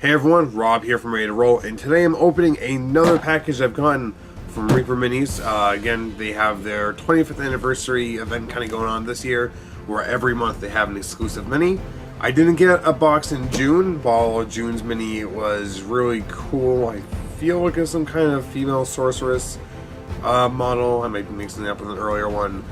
Hey everyone, Rob here from Ready to Roll, and today I'm opening another package I've gotten from Reaper Minis. Again, they have their 25th anniversary event kind of going on this year, where every month they have an exclusive mini. I didn't get a box in June, while June's mini was really cool. I feel like it's some kind of female sorceress model. I might be mixing it up with an earlier one.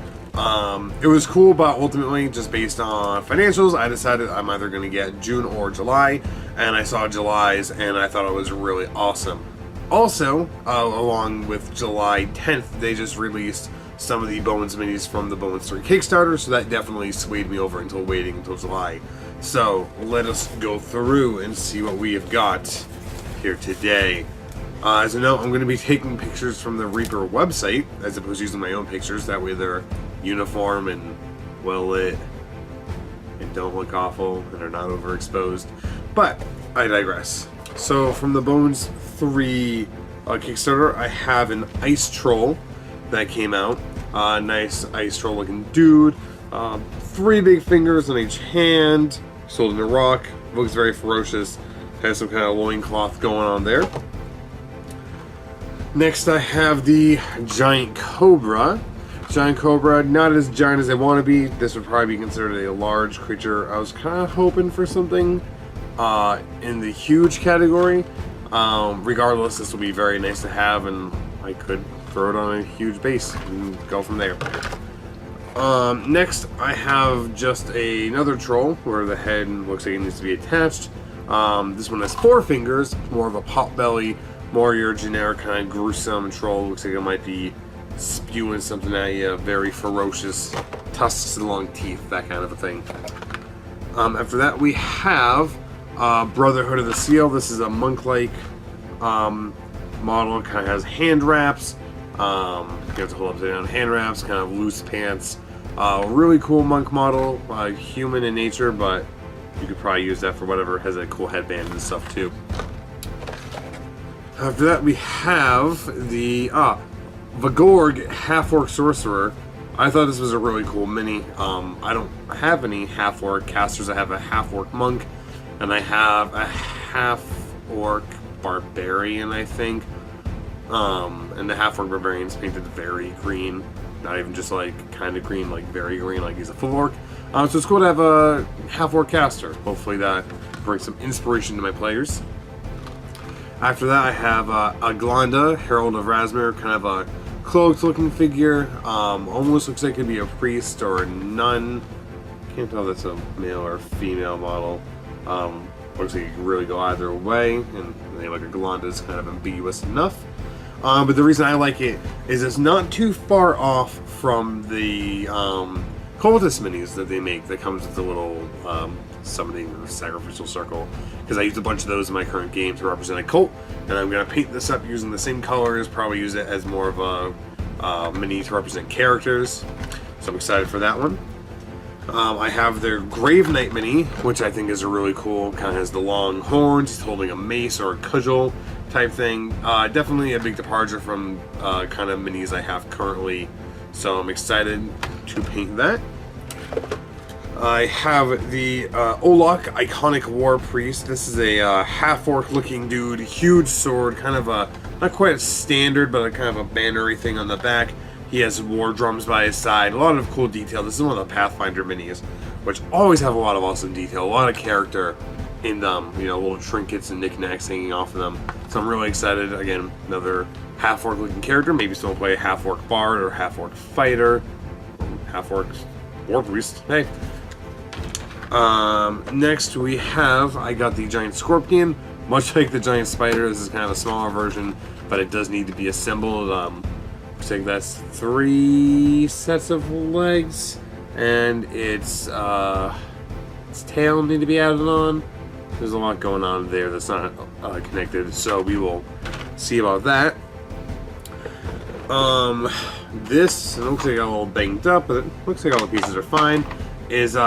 It was cool, but ultimately, just based on financials, I decided I'm either going to get June or July, and I saw July's, and I thought it was really awesome. Also, along with July 10th, they just released some of the Bones minis from the Bones 3 Kickstarter, so that definitely swayed me over until waiting until July. So, let us go through and see what we have got here today. As a note, I'm going to be taking pictures from the Reaper website, as opposed to using my own pictures. That way they're uniform and well lit and don't look awful and are not overexposed. But I digress. So from the Bones 3 Kickstarter, I have an ice troll that came out. Nice ice troll looking dude. 3 big fingers on each hand. He's holding a rock. Looks very ferocious. Has some kind of loincloth going on there. Next I have the giant cobra. Giant cobra, not as giant as I want to be. This would probably be considered a large creature. I was kind of hoping for something in the huge category. Regardless, this will be very nice to have, and I could throw it on a huge base and go from there. Next, I have just another troll where the head looks like it needs to be attached. This one has 4 fingers, more of a pot belly, more your generic kind of gruesome troll. Looks like it might be spewing something at you, very ferocious, tusks and long teeth, that kind of a thing. After that, we have Brotherhood of the Seal. This is a monk-like model. Kind of has hand wraps. You have to hold upside down hand wraps, kind of loose pants. Really cool monk model, human in nature, but you could probably use that for whatever. Has a cool headband and stuff too. After that, we have the Vagorg Half-Orc Sorcerer. I thought this was a really cool mini. I don't have any Half-Orc casters. I have a Half-Orc Monk, and I have a Half-Orc Barbarian, I think. And the Half-Orc Barbarian's painted very green. Not even just like kind of green, like very green, like he's a full orc. So it's cool to have a Half-Orc caster. Hopefully that brings some inspiration to my players. After that, I have Aglanda, Herald of Razmir, kind of a cloaked-looking figure. Almost looks like it could be a priest or a nun. Can't tell if that's a male or female model. Looks like you can really go either way, and the name like Aglanda is kind of ambiguous enough. But the reason I like it is it's not too far off from the cultist minis that they make that comes with the little summoning or sacrificial circle, because I used a bunch of those in my current game to represent a cult, and I'm going to paint this up using the same colors, probably use it as more of a mini to represent characters, so I'm excited for that one. I have their Grave Knight mini, which I think is a really cool, kind of has the long horns, he's holding a mace or a cudgel type thing. Definitely a big departure from kind of minis I have currently, so I'm excited to paint that. I have the Olok Iconic War Priest. This is a half-orc looking dude, huge sword, kind of a, not quite a standard, but a kind of a bannery thing on the back. He has war drums by his side, a lot of cool detail. This is one of the Pathfinder minis, which always have a lot of awesome detail, a lot of character in them, you know, little trinkets and knickknacks hanging off of them. So I'm really excited. Again, another half-orc looking character. Maybe someone play a half-orc bard or half-orc fighter, half-orc war priest. Hey. Next we have, I got the giant scorpion. Much like the giant spider, this is kind of a smaller version, but it does need to be assembled. Looks like that's 3 sets of legs, and its tail need to be added on. There's a lot going on there that's not connected, so we will see about that. This, it looks like it got a little banged up, but it looks like all the pieces are fine, is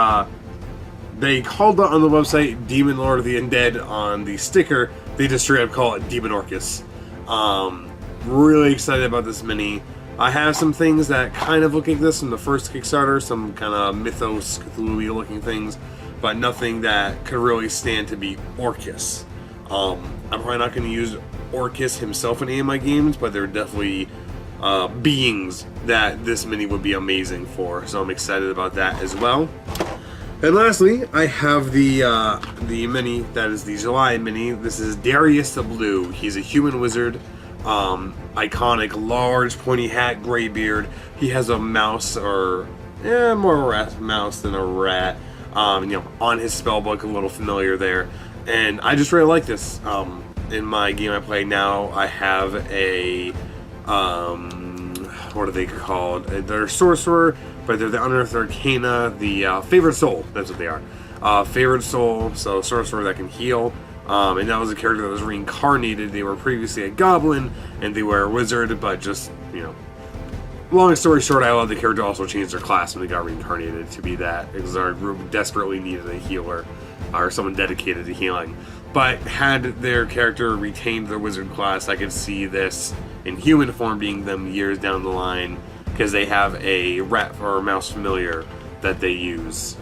they called it on the website Demon Lord of the Undead on the sticker. They just straight up call it Demon Orcus. Really excited about this mini. I have some things that kind of look like this from the first Kickstarter, some kind of Mythos Cthulhu looking things, but nothing that could really stand to be Orcus. I'm probably not going to use Orcus himself in any of my games, but they're definitely beings that this mini would be amazing for, so I'm excited about that as well. And lastly, I have the mini that is the July mini. This is Darius the Blue. He's a human wizard, iconic, large, pointy hat, gray beard. He has a mouse, or more of a rat mouse than a rat. On his spellbook, a little familiar there. And I just really like this. In my game I play now, I have a, what are they called? They're sorcerer, but they're the Unearthed Arcana, the Favored Soul, that's what they are. Favored Soul, so sorcerer that can heal. And that was a character that was reincarnated. They were previously a goblin, and they were a wizard, but just, long story short, I allowed the character to also change their class when they got reincarnated to be that, because our group desperately needed a healer, or someone dedicated to healing. But had their character retained their wizard class, I could see this in human form being them years down the line, because they have a rat or mouse familiar that they use,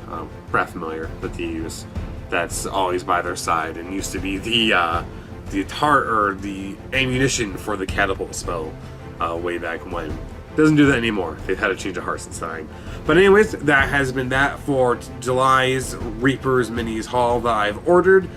that's always by their side, and used to be the ammunition for the catapult spell way back when. Doesn't do that anymore. They've had to change of heart since dying. But anyways, that has been that for July's Reapers Minis haul that I've ordered.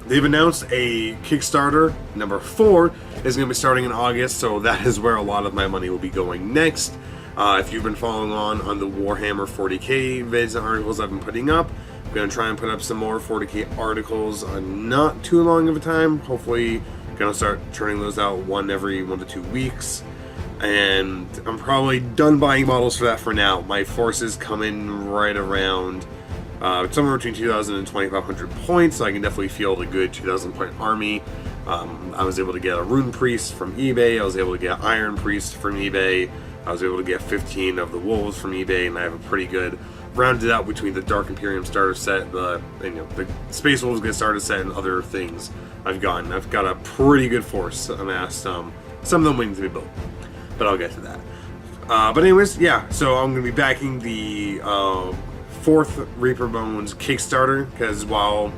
They've announced a Kickstarter, number 4, is going to be starting in August, so that is where a lot of my money will be going next. If you've been following on the Warhammer 40k vids and articles I've been putting up, I'm going to try and put up some more 40k articles on not too long of a time. Hopefully, going to start turning those out every 1 to 2 weeks. And I'm probably done buying models for that for now. My forces come in right around somewhere between 2,000 and 2,500 points, so I can definitely field a good 2,000 point army. I was able to get a Rune Priest from eBay, I was able to get Iron Priest from eBay, I was able to get 15 of the Wolves from eBay, and I have a pretty good rounded out between the Dark Imperium starter set, the Space Wolves get starter set, and other things I've gotten. I've got a pretty good force amassed, some of them waiting to be built, but I'll get to that. But anyways, yeah, so I'm going to be backing the 4th Reaper Bones Kickstarter, because while,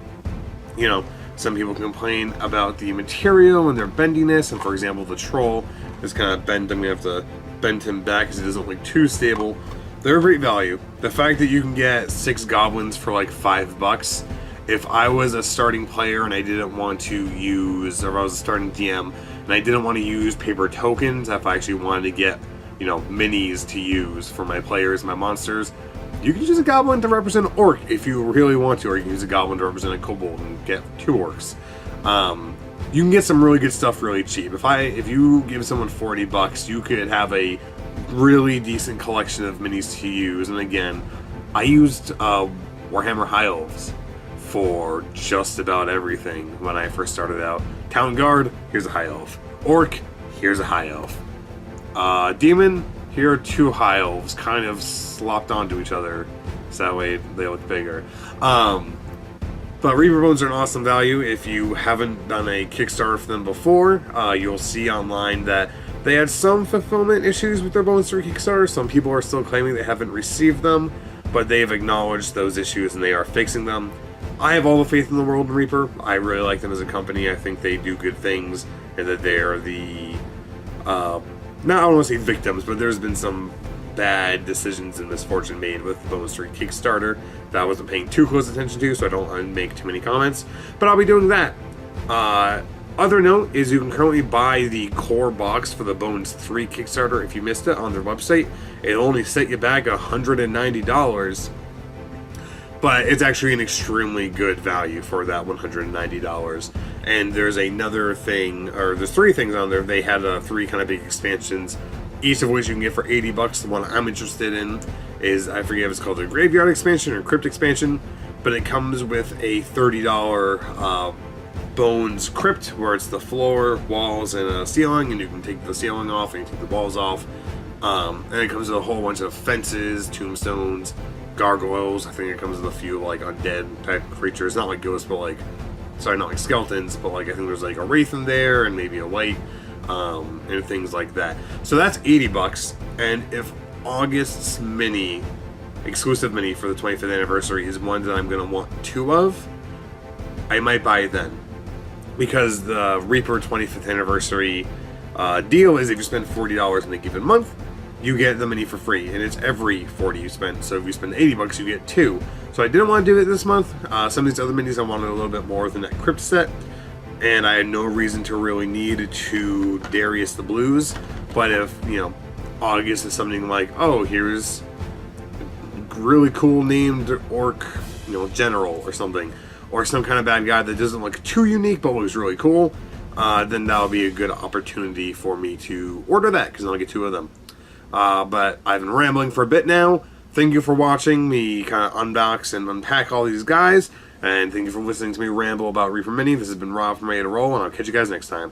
some people complain about the material and their bendiness, and for example, the troll is kind of bent, I'm going to have to bend him back because he doesn't look too stable. They're great value. The fact that you can get 6 goblins for like $5, if I was a starting player and I didn't want to use, or I was a starting DM, and I didn't want to use paper tokens, if I actually wanted to get, minis to use for my players, my monsters, you can use a goblin to represent an orc if you really want to, or you can use a goblin to represent a kobold and get 2 orcs. You can get some really good stuff really cheap. If you give someone $40, you could have a really decent collection of minis to use. And again, I used Warhammer High Elves for just about everything when I first started out. Town Guard, here's a High Elf. Orc, here's a High Elf. Demon, here are 2 High Elves kind of slopped onto each other, so that way they look bigger. But Reaper Bones are an awesome value. If you haven't done a Kickstarter for them before, you'll see online that they had some fulfillment issues with their Bones 3 Kickstarter. Some people are still claiming they haven't received them, but they've acknowledged those issues and they are fixing them. I have all the faith in the world in Reaper. I really like them as a company. I think they do good things, and that they are the I don't want to say victims, but there's been some bad decisions and misfortune made with the Bones 3 Kickstarter that I wasn't paying too close attention to, so I don't make too many comments, but I'll be doing that. Other note is you can currently buy the core box for the Bones 3 Kickstarter if you missed it on their website. It'll only set you back $190, but it's actually an extremely good value for that $190. And there's another thing, or there's 3 things on there. They had 3 kind of big expansions, each of which you can get for $80. The one I'm interested in is, I forget if it's called the Graveyard Expansion or Crypt Expansion, but it comes with a $30 Bones Crypt, where it's the floor, walls, and a ceiling, and you can take the ceiling off and you take the walls off. And it comes with a whole bunch of fences, tombstones, gargoyles. I think it comes with a few like undead type creatures, not like ghosts, but like, sorry, not like skeletons, but like I think there's like a wraith in there and maybe a wight, and things like that. So that's $80. And if August's exclusive mini for the 25th anniversary is one that I'm going to want 2 of, I might buy it then. Because the Reaper 25th anniversary deal is if you spend $40 in a given month, you get the mini for free, and it's every 40 you spend. So if you spend 80 bucks, you get 2. So I didn't want to do it this month. Some of these other minis I wanted a little bit more than that crypt set, and I had no reason to really need to Darius the Blues. But if, you know, August is something like, oh, here's really cool named orc, you know, general or something, or some kind of bad guy that doesn't look too unique but looks really cool, then that'll be a good opportunity for me to order that, because I'll get 2 of them. But I've been rambling for a bit now. Thank you for watching me kind of unbox and unpack all these guys, and thank you for listening to me ramble about Reaper Mini. This has been Rob from Ready to Roll, and I'll catch you guys next time.